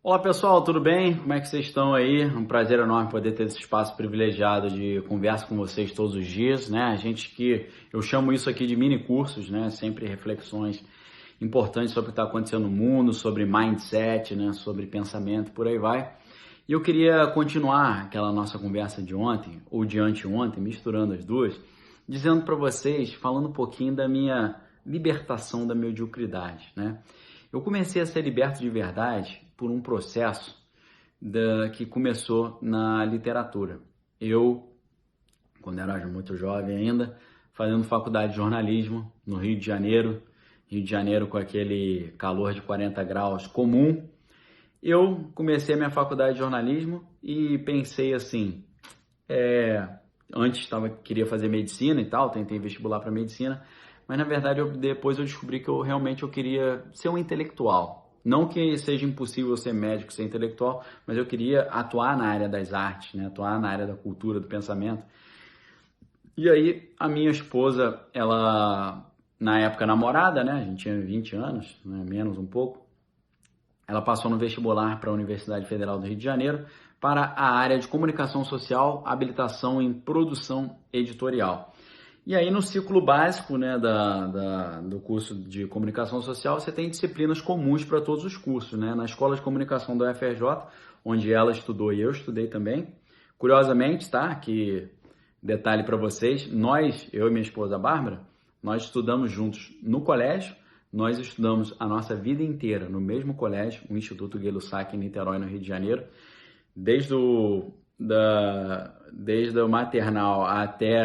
Olá pessoal, tudo bem? Como é que vocês estão aí? Um prazer enorme poder ter esse espaço privilegiado de conversa com vocês todos os dias, né? Eu chamo isso aqui de mini cursos, né? Sempre reflexões importantes sobre o que está acontecendo no mundo, sobre mindset, né? Sobre pensamento, por aí vai. E eu queria continuar aquela nossa conversa de ontem, ou de anteontem, misturando as duas, dizendo para vocês, falando um pouquinho da minha libertação da mediocridade, né? Eu comecei a ser liberto de verdade por um processo que começou na literatura. Eu, quando era muito jovem ainda, fazendo faculdade de jornalismo no Rio de Janeiro com aquele calor de 40 graus comum, eu comecei a minha faculdade de jornalismo e pensei assim, queria fazer medicina e tal, tentei vestibular para medicina, mas na verdade depois eu descobri que eu queria ser um intelectual. Não que seja impossível ser médico, ser intelectual, mas eu queria atuar na área das artes, né? Atuar na área da cultura, do pensamento. E aí a minha esposa, ela na época namorada, né? A gente tinha 20 anos, né? Menos um pouco. Ela passou no vestibular para a Universidade Federal do Rio de Janeiro para a área de comunicação social, habilitação em produção editorial. E aí no ciclo básico, né, do curso de comunicação social, você tem disciplinas comuns para todos os cursos, né? Na Escola de Comunicação da UFRJ, onde ela estudou e eu estudei também. Curiosamente, tá? Que detalhe para vocês, eu e minha esposa Bárbara, nós estudamos juntos no colégio, nós estudamos a nossa vida inteira no mesmo colégio, o Instituto Gay-Lussac em Niterói, no Rio de Janeiro, desde o maternal até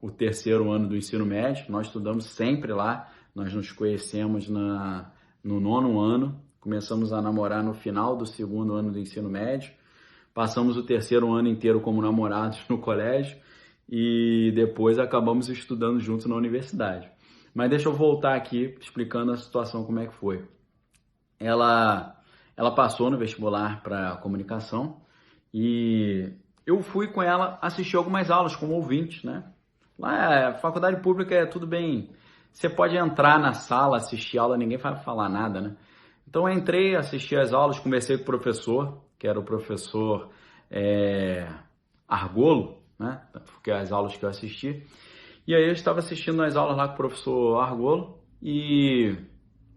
o terceiro ano do ensino médio, nós estudamos sempre lá, nós nos conhecemos no nono ano, começamos a namorar no final do segundo ano do ensino médio, passamos o terceiro ano inteiro como namorados no colégio e depois acabamos estudando juntos na universidade. Mas deixa eu voltar aqui explicando a situação, como é que foi. Ela passou no vestibular para comunicação e eu fui com ela assistir algumas aulas como ouvinte, né? Lá, faculdade pública é tudo bem. Você pode entrar na sala, assistir aula, ninguém vai falar nada, né? Então eu entrei, assisti as aulas, conversei com o professor, que era o professor Argolo, né? Porque as aulas que eu assisti. E aí eu estava assistindo as aulas lá com o professor Argolo e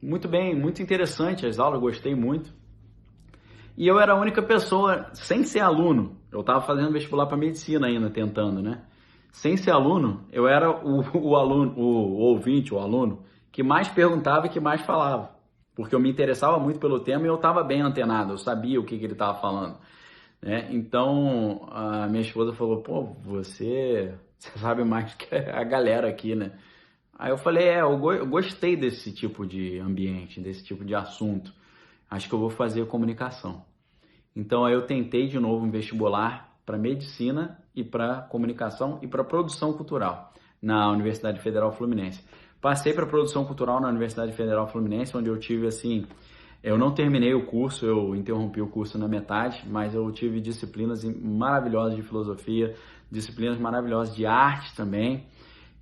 muito bem, muito interessante as aulas, gostei muito. E eu era a única pessoa, sem ser aluno, eu estava fazendo vestibular para medicina ainda, tentando, né? Sem ser aluno, eu era o aluno, o ouvinte, o aluno, que mais perguntava e que mais falava. Porque eu me interessava muito pelo tema e eu estava bem antenado, eu sabia o que ele estava falando, né? Então, a minha esposa falou, pô, você sabe mais que a galera aqui, né? Aí eu falei, eu gostei desse tipo de ambiente, desse tipo de assunto. Acho que eu vou fazer comunicação. Então aí eu tentei de novo um vestibular para medicina e para comunicação e para produção cultural na Universidade Federal Fluminense. Passei para produção cultural na Universidade Federal Fluminense, onde eu tive assim, eu não terminei o curso, eu interrompi o curso na metade, mas eu tive disciplinas maravilhosas de filosofia, disciplinas maravilhosas de arte também.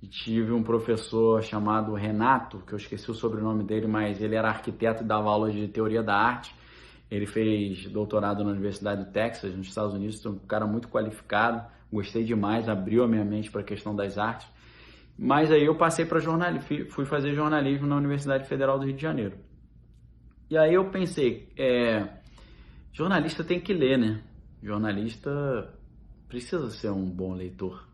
E tive um professor chamado Renato, que eu esqueci o sobrenome dele, mas ele era arquiteto e dava aula de teoria da arte. Ele fez doutorado na Universidade do Texas, nos Estados Unidos, um cara muito qualificado, gostei demais, abriu a minha mente para a questão das artes. Mas aí eu passei para jornalismo, fui fazer jornalismo na Universidade Federal do Rio de Janeiro. E aí eu pensei, jornalista tem que ler, né? Jornalista precisa ser um bom leitor.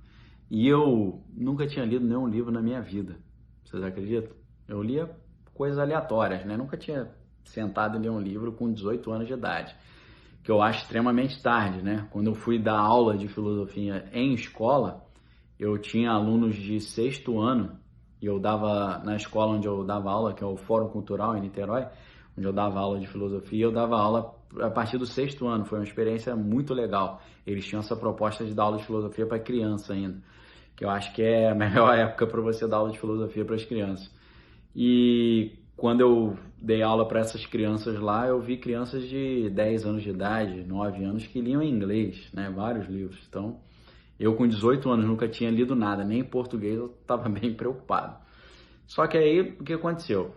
E eu nunca tinha lido nenhum livro na minha vida. Vocês acreditam? Eu lia coisas aleatórias, né? Nunca tinha sentado e ler um livro com 18 anos de idade, que eu acho extremamente tarde, né? Quando eu fui dar aula de filosofia em escola, eu tinha alunos de sexto ano e eu dava na escola onde eu dava aula, que é o Fórum Cultural em Niterói, onde eu dava aula de filosofia, eu dava aula a partir do sexto ano. Foi uma experiência muito legal. Eles tinham essa proposta de dar aula de filosofia para criança ainda, que eu acho que é a melhor época para você dar aula de filosofia para as crianças. E quando eu dei aula para essas crianças lá, eu vi crianças de 10 anos de idade, 9 anos, que liam em inglês, né? Vários livros. Então, eu com 18 anos nunca tinha lido nada, nem em português, eu estava bem preocupado. Só que aí, o que aconteceu?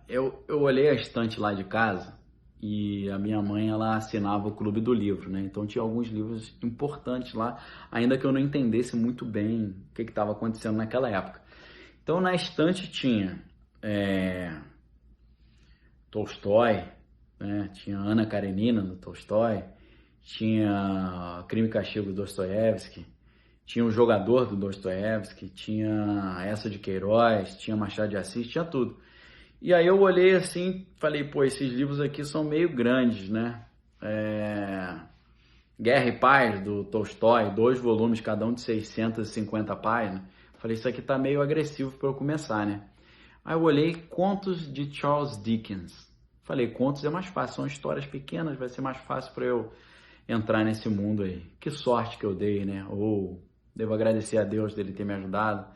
Eu olhei a estante lá de casa e a minha mãe, ela assinava o Clube do Livro, né? Então tinha alguns livros importantes lá, ainda que eu não entendesse muito bem o que estava acontecendo naquela época. Então na estante tinha Tolstói, né? Tinha Ana Karenina do Tolstói, tinha Crime e Castigo do Dostoiévski, tinha O Jogador do Dostoiévski, tinha Essa de Queiroz, tinha Machado de Assis, tinha tudo. E aí eu olhei assim, falei, pô, esses livros aqui são meio grandes, né? Guerra e Paz, do Tolstói, 2 volumes, cada um de 650 páginas. Falei, isso aqui tá meio agressivo para eu começar, né? Aí eu olhei Contos de Charles Dickens. Falei, contos é mais fácil, são histórias pequenas, vai ser mais fácil para eu entrar nesse mundo aí. Que sorte que eu dei, né? Ou devo agradecer a Deus dele ter me ajudado,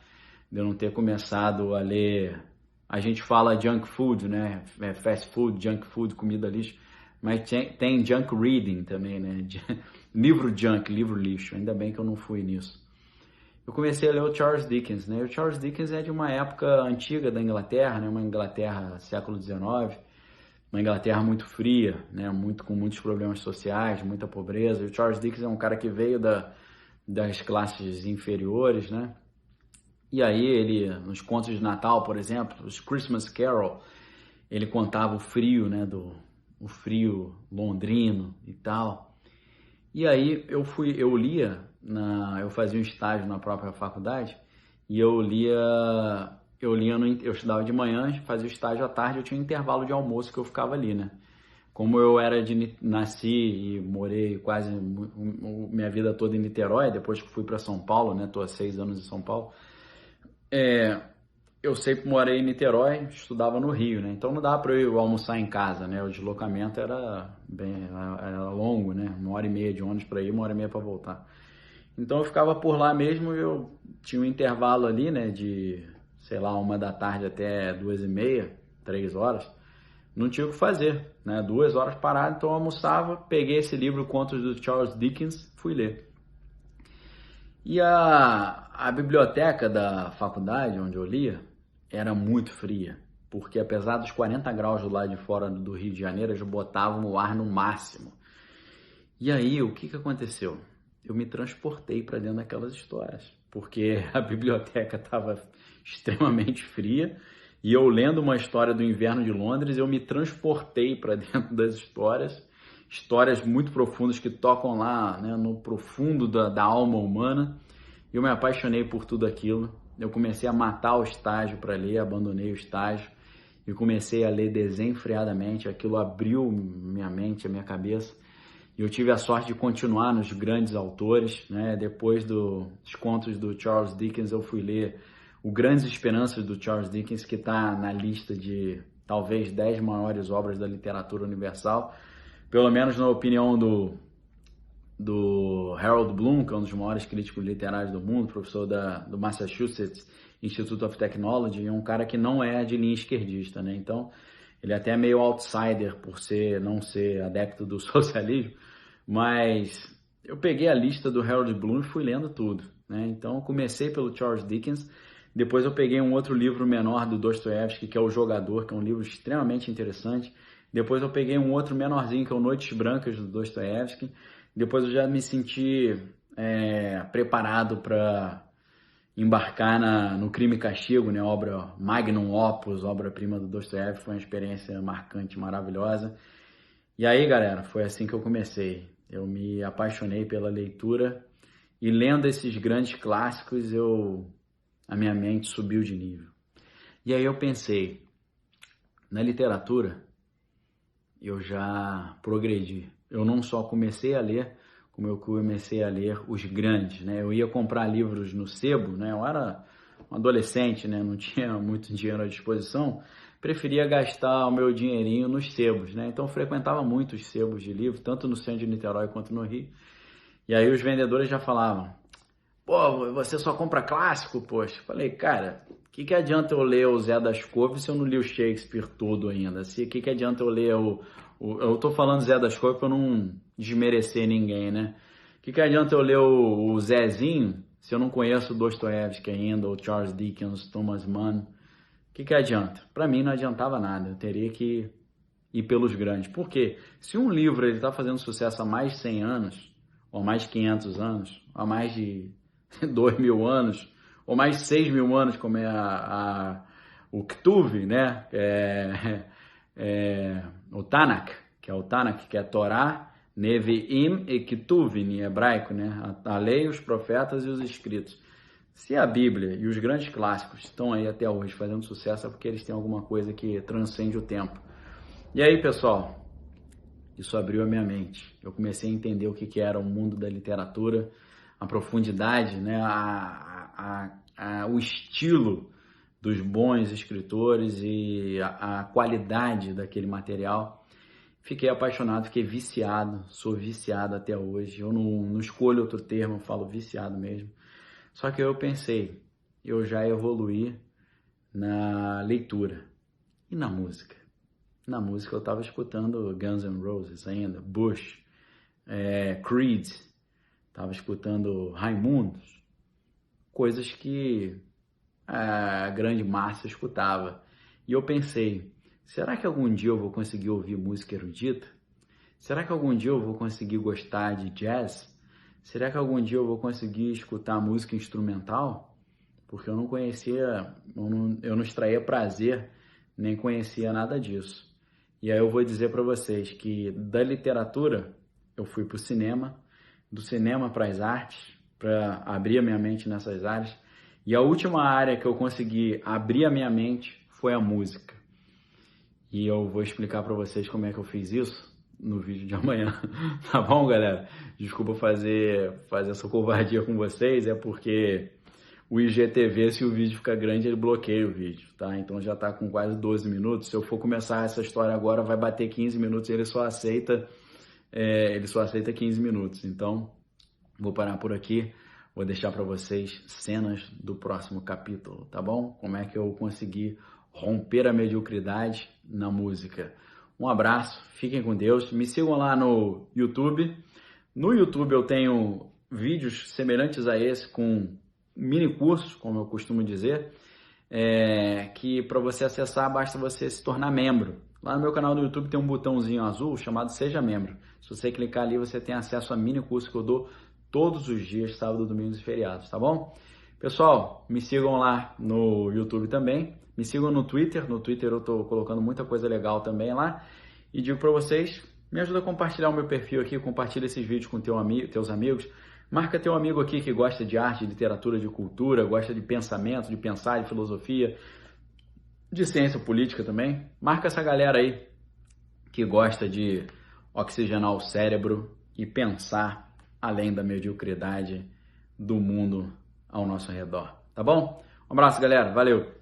de eu não ter começado a ler. A gente fala junk food, né? Fast food, junk food, comida lixo. Mas tem junk reading também, né? Livro junk, livro lixo. Ainda bem que eu não fui nisso. Eu comecei a ler o Charles Dickens, né? O Charles Dickens é de uma época antiga da Inglaterra, né? Uma Inglaterra século XIX, uma Inglaterra muito fria, né? Com muitos problemas sociais, muita pobreza. E o Charles Dickens é um cara que veio das classes inferiores, né? E aí ele, nos contos de Natal, por exemplo, os Christmas Carol, ele contava o frio, né? O frio londrino e tal. E aí eu fazia um estágio na própria faculdade e eu estudava de manhã, fazia o estágio à tarde, eu tinha um intervalo de almoço que eu ficava ali, né? Como eu nasci e morei quase minha vida toda em Niterói, depois que fui para São Paulo, né? Tô há 6 anos em São Paulo. Eu sempre morei em Niterói, estudava no Rio, né? Então não dava para eu almoçar em casa, né? O deslocamento era longo, né? 1h30 de ônibus para ir, 1h30 para voltar. Então eu ficava por lá mesmo, eu tinha um intervalo ali, né? De, sei lá, 1 da tarde até 2h30, 3 horas. Não tinha o que fazer, né? 2 horas parado, então eu almoçava, peguei esse livro, Contos do Charles Dickens, fui ler. E a biblioteca da faculdade, onde eu lia, era muito fria, porque apesar dos 40 graus do lado de fora do Rio de Janeiro, eles botavam o ar no máximo. E aí, o que aconteceu? Eu me transportei para dentro daquelas histórias, porque a biblioteca estava extremamente fria, e eu lendo uma história do inverno de Londres, eu me transportei para dentro das histórias muito profundas que tocam lá, né, no profundo da alma humana. Eu me apaixonei por tudo aquilo. Eu comecei a matar o estágio para ler, abandonei o estágio e comecei a ler desenfreadamente. Aquilo abriu minha mente, a minha cabeça. E eu tive a sorte de continuar nos grandes autores, né? Depois dos contos do Charles Dickens, eu fui ler o Grandes Esperanças do Charles Dickens, que está na lista de talvez 10 maiores obras da literatura universal, pelo menos na opinião do Harold Bloom, que é um dos maiores críticos literários do mundo, professor do Massachusetts Institute of Technology, é um cara que não é de linha esquerdista, né? Então, ele é até meio outsider por não ser adepto do socialismo, mas eu peguei a lista do Harold Bloom e fui lendo tudo, né? Então, eu comecei pelo Charles Dickens, depois eu peguei um outro livro menor do Dostoiévski, que é O Jogador, que é um livro extremamente interessante. Depois eu peguei um outro menorzinho, que é o Noites Brancas, do Dostoiévski. Depois eu já me senti preparado para embarcar no Crime e Castigo, né? Obra magnum opus, obra-prima do Dostoiévski. Foi uma experiência marcante, maravilhosa. E aí, galera, foi assim que eu comecei. Eu me apaixonei pela leitura e lendo esses grandes clássicos, a minha mente subiu de nível. E aí eu pensei, na literatura, eu já progredi. Eu não só comecei a ler, como eu comecei a ler os grandes, né? Eu ia comprar livros no sebo, né? Eu era um adolescente, né? Não tinha muito dinheiro à disposição, preferia gastar o meu dinheirinho nos sebos, né? Então eu frequentava muito os sebos de livro, tanto no centro de Niterói quanto no Rio. E aí os vendedores já falavam, pô, você só compra clássico, poxa. Falei, cara, o que adianta eu ler o Zé das Couves se eu não li o Shakespeare todo ainda? O que adianta eu ler eu tô falando Zé das Couves para não desmerecer ninguém, né? O que adianta eu ler o Zezinho se eu não conheço o Dostoiévski ainda, ou Charles Dickens, Thomas Mann? O que adianta? Para mim não adiantava nada. Eu teria que e pelos grandes. Por quê? Se um livro está fazendo sucesso há mais de 100 anos, ou mais de 500 anos, ou mais de 2.000 anos, ou mais de 6.000 anos, como é o Ketuvim, né? O Tanakh, que é a Torá, Nevi'im e Ketuvim, em hebraico, né? A lei, os profetas e os escritos. Se a Bíblia e os grandes clássicos estão aí até hoje fazendo sucesso, é porque eles têm alguma coisa que transcende o tempo. E aí, pessoal, isso abriu a minha mente. Eu comecei a entender o que era o mundo da literatura, a profundidade, né? O estilo dos bons escritores e a qualidade daquele material. Fiquei apaixonado, fiquei viciado, sou viciado até hoje. Eu não escolho outro termo, eu falo viciado mesmo. Só que eu pensei, eu já evoluí na leitura e na música. Na música eu estava escutando Guns N' Roses ainda, Bush, Creed, estava escutando Raimundos, coisas que a grande massa escutava. E eu pensei, será que algum dia eu vou conseguir ouvir música erudita? Será que algum dia eu vou conseguir gostar de jazz? Será que algum dia eu vou conseguir escutar música instrumental? Porque eu não conhecia, eu não extraía prazer, nem conhecia nada disso. E aí eu vou dizer para vocês que da literatura eu fui para o cinema, do cinema para as artes, para abrir a minha mente nessas áreas. E a última área que eu consegui abrir a minha mente foi a música. E eu vou explicar para vocês como é que eu fiz isso no vídeo de amanhã, tá bom, galera? Desculpa fazer essa covardia com vocês, é porque o IGTV, se o vídeo ficar grande, ele bloqueia o vídeo, tá? Então já tá com quase 12 minutos, se eu for começar essa história agora, vai bater 15 minutos, ele só aceita 15 minutos, então vou parar por aqui, vou deixar para vocês cenas do próximo capítulo, tá bom? Como é que eu consegui romper a mediocridade na música. Um abraço, fiquem com Deus, me sigam lá no YouTube. No YouTube eu tenho vídeos semelhantes a esse com mini cursos, como eu costumo dizer, que para você acessar basta você se tornar membro. Lá no meu canal do YouTube tem um botãozinho azul chamado Seja Membro. Se você clicar ali você tem acesso a mini curso que eu dou todos os dias, sábado, domingos e feriados, tá bom? Pessoal, me sigam lá no YouTube também. Me sigam no Twitter eu estou colocando muita coisa legal também lá. E digo para vocês, me ajuda a compartilhar o meu perfil aqui, compartilha esses vídeos com teus amigos. Marca teu amigo aqui que gosta de arte, de literatura, de cultura, gosta de pensamento, de pensar, de filosofia, de ciência política também. Marca essa galera aí que gosta de oxigenar o cérebro e pensar além da mediocridade do mundo ao nosso redor. Tá bom? Um abraço, galera. Valeu!